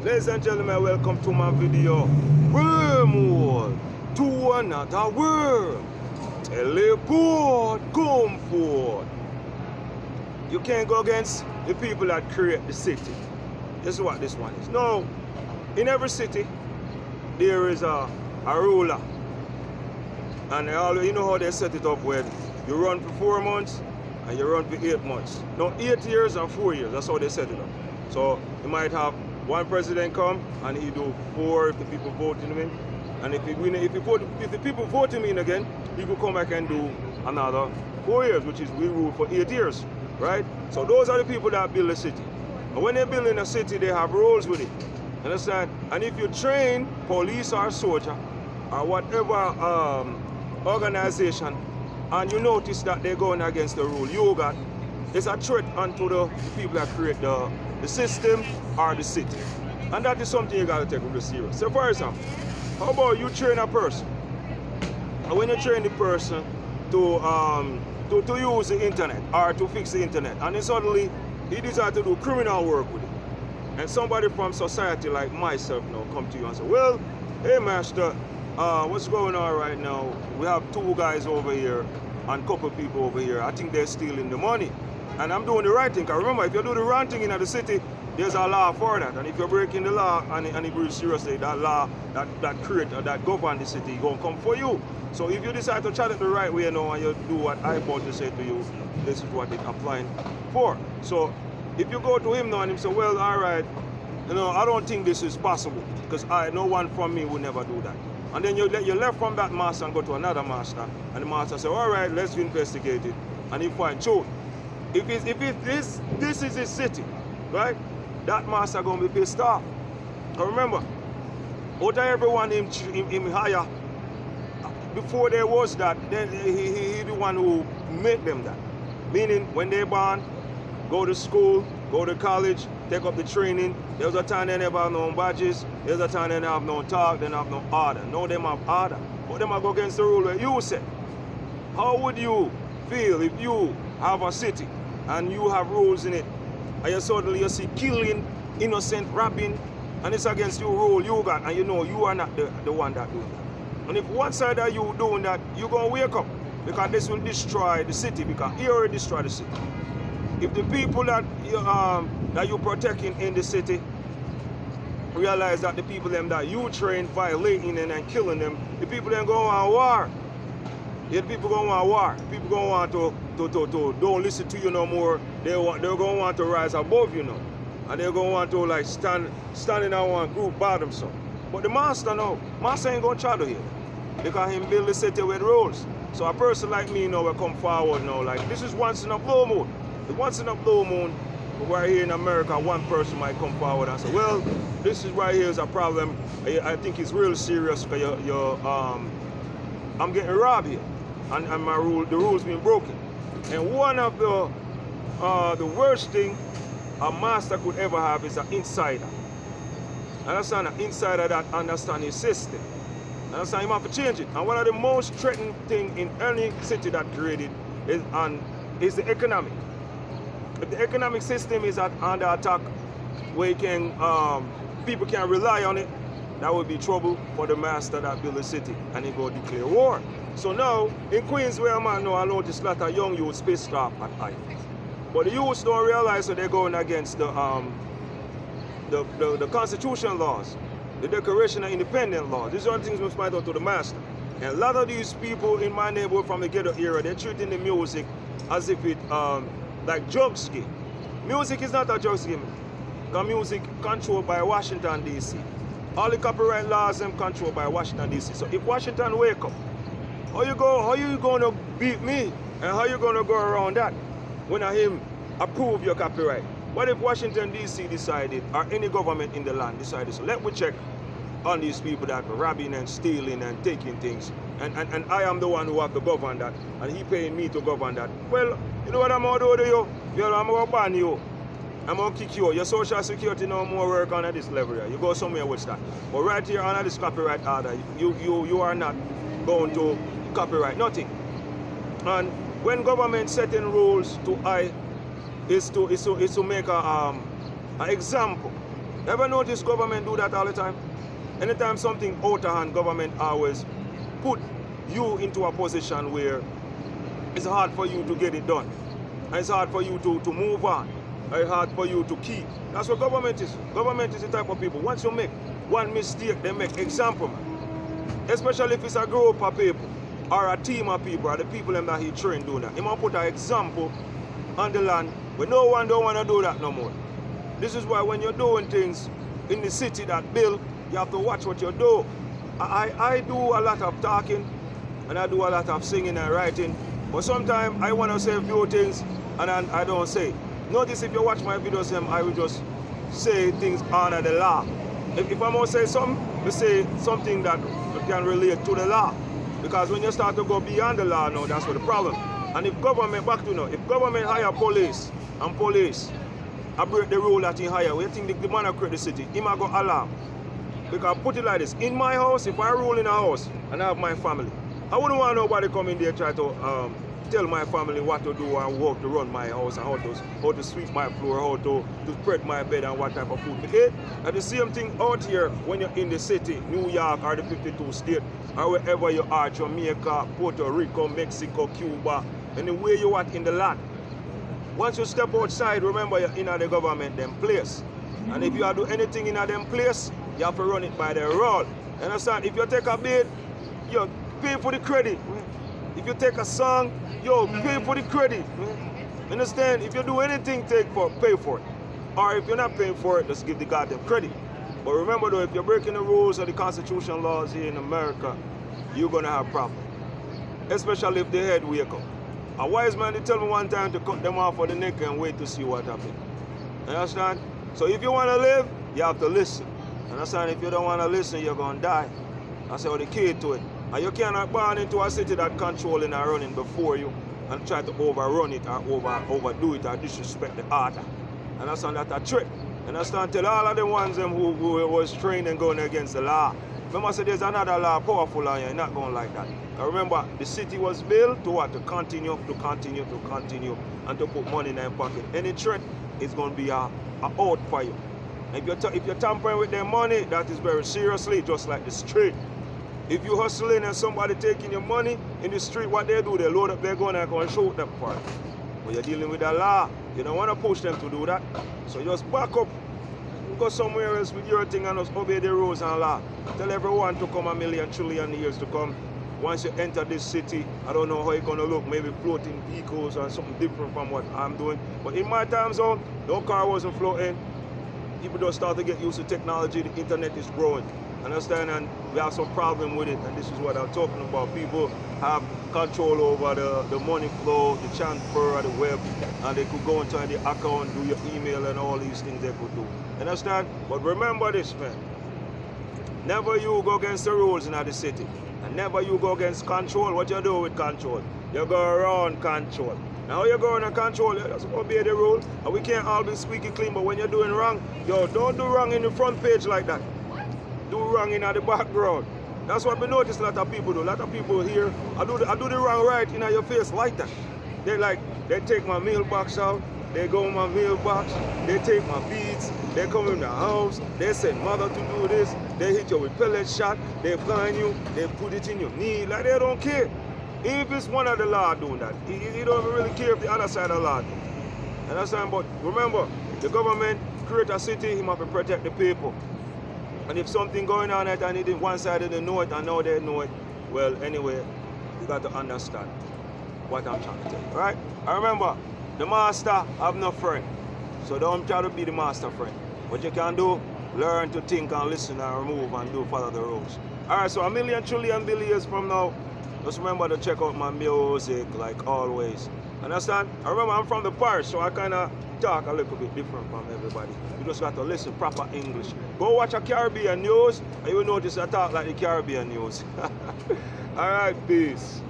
Ladies and gentlemen, welcome to my video. Wormhole to another world. Teleport, come forth. You can't go against the people that create the city. This is what this one is. Now, in every city, there is a ruler. And you know how they set it up when you run for 4 months and you run for 8 months. Now, 8 years and 4 years, that's how they set it up. So, you might have one president come and he do 4 if the people vote him in. And if the people vote him in again, he will come back and do another 4 years, which is we rule for 8 years, right? So those are the people that build a city. And when they're building a city, they have roles with it. Understand? And if you train police or soldier or whatever organization, and you notice that they're going against the rule you got, it's a threat unto the people that create the system or the city. And that is something you got to take really serious. So for example, how about you train a person? And when you train the person to use the internet or to fix the internet, and then suddenly he decides to do criminal work with it. And somebody from society like myself now come to you and say, well, hey master, what's going on right now? We have 2 guys over here and a couple people over here. I think they're stealing the money. And I'm doing the right thing. Because remember, if you do the wrong thing in the city, there's a law for that. And if you're breaking the law and it really seriously, that law that create or that govern the city is going to come for you. So if you decide to chat it the right way now and you do what I'm about to say to you, this is what it's applying for. So if you go to him now and him say, well, all right, I don't think this is possible because no one from me would never do that. And then you left from that master and go to another master, and the master say, all right, let's investigate it. And he find truth. If this is his city, right? That master gonna be pissed off. But remember, out of everyone him hire, before there was that, then he the one who made them that. Meaning when they born, go to school, go to college, take up the training. There was a time they never have no badges. There's a time they have no talk, they have no order. Now them have order. But them are go against the rule that you said. How would you feel if you have a city and you have rules in it and you suddenly you see killing, innocent, robbing, and it's against your rule you got, and you know you are not the one that doing that. And if one side of you doing that, you're going to wake up because this will destroy the city because he already destroyed the city. If the people that you're protecting in the city realize that the people them that you train violating and killing them, the people then go on war. Yeah, the people going to want war. People going to want to don't listen to you no more. They're going to want to rise above you now. And they're going to want to like stand in our one group by themselves. But the master no. Master ain't going to try to hear. Because him build the city with rules. So a person like me now will come forward now. Like this is once in a blue moon. Once in a blue moon, right here in America, one person might come forward and say, well, this is right here is a problem. I think it's real serious because I'm getting robbed here. And the rules being broken. And one of the worst thing a master could ever have is an insider. Understand? An insider that understands his system. Understand? You have to change it. And one of the most threatening thing in any city that created is the economic. If the economic system is under attack, where people can rely on it, that would be trouble for the master that built the city, and he go declare war. So now, in Queens where I'm at now, I notice a lot of young youths pissed off at I. But the youths don't realize that they're going against the constitution laws, the Declaration of Independence laws. These are the things we find out to the master. And a lot of these people in my neighborhood from the ghetto era, they're treating the music as if it like drugs game. Music is not a drugs game. The music controlled by Washington, D.C. All the copyright laws are controlled by Washington, D.C. So if Washington wake up, how you going to beat me? And how you going to go around that when him approve your copyright? What if Washington, D.C. decided, or any government in the land decided, so let me check on these people that are robbing and stealing and taking things, and I am the one who have to govern that, and he paying me to govern that. Well, you know what I'm going to do to you? I'm going to ban you. I'm going to kick you out. Your social security no more work on at this level here. You go somewhere with that. But right here under this copyright order, you are not going to copyright nothing. And when government setting rules to is to make an example Ever notice government do that all the time? Anytime something out of hand, government always put you into a position where it's hard for you to get it done. And it's hard for you to move on. It's hard for you to keep. That's what government is. Government is the type of people. Once you make one mistake, they make example, man. Especially if it's a group of people or a team of people or the people them that he trained doing that. He might put an example on the land where no one don't want to do that no more. This is why when you're doing things in the city that build, you have to watch what you do. I do a lot of talking and I do a lot of singing and writing, but sometimes I want to say a few things and I don't say. Notice if you watch my videos, I will just say things under the law. If I'm going to say something, we say something that can relate to the law. Because when you start to go beyond the law now, that's what the problem. And if government, back to now, if government hire police and police, I break the rule that he hire, we think the man who create the city, he might go alarm. Because put it like this, in my house, if I rule in a house and I have my family, I wouldn't want nobody come in there try to tell my family what to do and work to run my house and how to sweep my floor, how to spread my bed and what type of food to eat. And the same thing out here when you're in the city, New York or the 52 state, or wherever you are, Jamaica, Puerto Rico, Mexico, Cuba, anywhere you are in the land. Once you step outside, remember you're in the government them place. And if you are do anything in them place, you have to run it by the rule. You understand? If you take a bid, you pay for the credit. If you take a song, yo, pay for the credit. Understand? If you do anything, pay for it. Or if you're not paying for it, just give the goddamn credit. But remember though, if you're breaking the rules of the constitutional laws here in America, you're gonna have problems. Especially if the head wake up. A wise man did tell me one time to cut them off for the neck and wait to see what happens. Understand? So if you want to live, you have to listen. Understand? If you don't want to listen, you're going to die. That's how the key to it. And you cannot born into a city that controlling and running before you and try to overrun it or overdo it or disrespect the order. Understand? That's a trick. Understand? Tell all of the ones them who was trained and going against the law. Remember I said there's another law powerful and you're not going like that. Now remember, the city was built to what? To continue, and to put money in their pocket. Any threat is going to be a out for you. If you're tampering with their money, that is very seriously, just like the street. If you're hustling and somebody taking your money in the street, what they do, they load up their gun and go and shoot them for it. But you're dealing with the law. You don't want to push them to do that. So just back up. Go somewhere else with your thing and just obey the rules and law. Tell everyone to come a million trillion years to come. Once you enter this city, I don't know how it's going to look, maybe floating vehicles or something different from what I'm doing. But in my time zone, no car wasn't floating. People just start to get used to technology. The internet is growing. Understand? And we have some problem with it. And this is what I'm talking about. People have control over the money flow, the transfer of the web, and they could go into the account, do your email and all these things they could do. Understand? But remember this, man. Never you go against the rules in the city. And never you go against control. What you do with control? You go around control. Now you go on control, you just obey the rule. And we can't all be squeaky clean, but when you're doing wrong, yo, don't do wrong in the front page like that. Do wrong in the background. That's what we notice a lot of people do. A lot of people here, I do the wrong right in your face like that. They take my mailbox out, they go in my mailbox, they take my beads, they come in the house, they send mother to do this, they hit you with pellet shot, they blind you, they put it in your knee, like they don't care. Even if it's one of the law doing that, he don't really care if the other side of the law do. Understand? But remember, the government create a city, he must protect the people. And if something going on and one side didn't know it and now they know it, well, anyway, you got to understand what I'm trying to tell you, right? And remember, the master have no friend. So don't try to be the master friend. What you can do, learn to think and listen and remove and follow the rules. Alright, so a million trillion billions from now, just remember to check out my music like always. Understand? I remember I'm from the parish, so I kind of talk a little bit different from everybody. You just got to listen proper English. Go watch a Caribbean news, and you will notice I talk like the Caribbean news. Alright, peace.